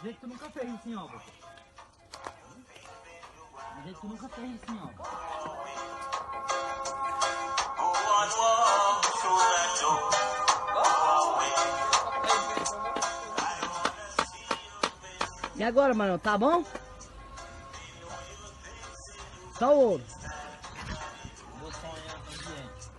Jeito nunca fez assim, ó. Jeito nunca fez assim, ó. E agora, mano, tá bom? Só o ouro. Vou sonhar com o ambiente.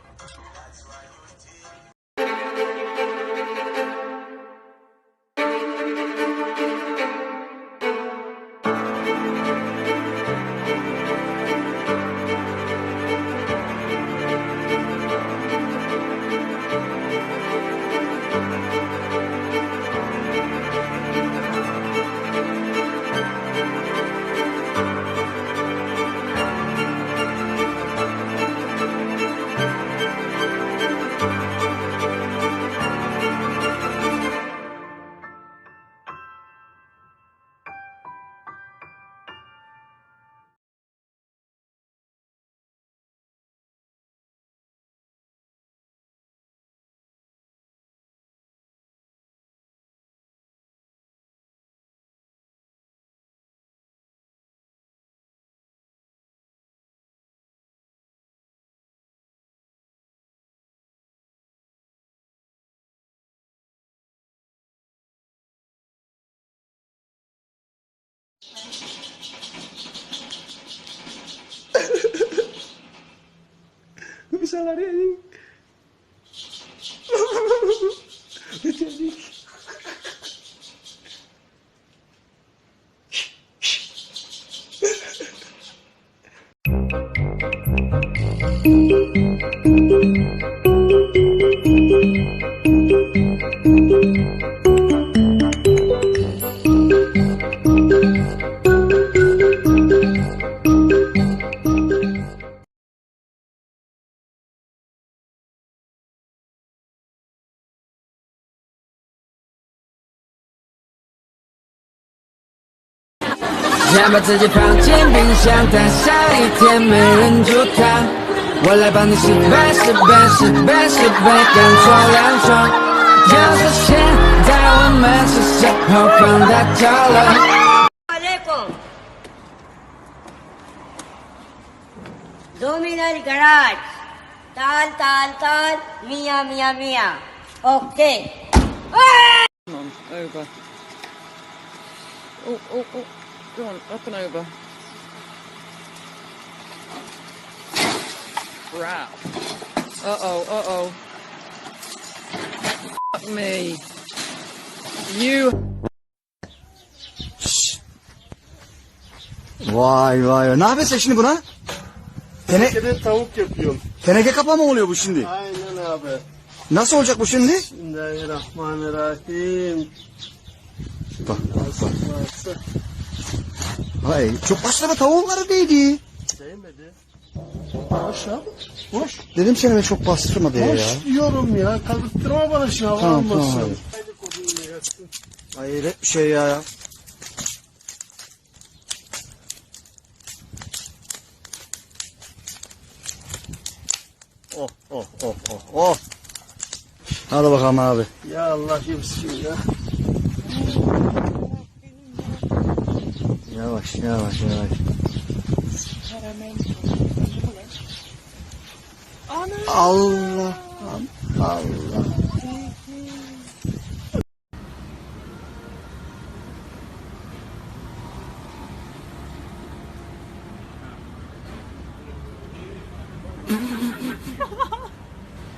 Não bisa lari anjing. Lucu anjing.想把自己放进冰箱，但下一天没人煮它。我来帮你失败，失败，失败，失败，干错两桩。要是现在我们是时候帮他交了。Alaikum. Dominal garage. Tal, tal, tal. Mia, mia, mia. Okay. Come on, over. Oh, oh, oh. Go on, up and over. Crap. Uh-oh, uh-oh. Fuck me. You... Vay vay. Ne yapıyorsun şimdi buna? Tenekede tavuk yapıyorum. Teneke kapa mı oluyor bu şimdi? Aynen abi. Nasıl olacak bu şimdi? Bismillahirrahmanirrahim. Bak bak bak. Vay çok başlama tavuğun değdi. Değmedi. Boş ya. Boş. Dedim seni çok bastırma diye ya. Boş diyorum ya. Kaldırtırma bana şuna. Tamam, Olmasın. tamam abi. Hayret bir şey ya. Oh oh oh oh oh. Hadi bakalım abi. Ya Allah bismillah. Yavaş yavaş yavaş. Allah Allah.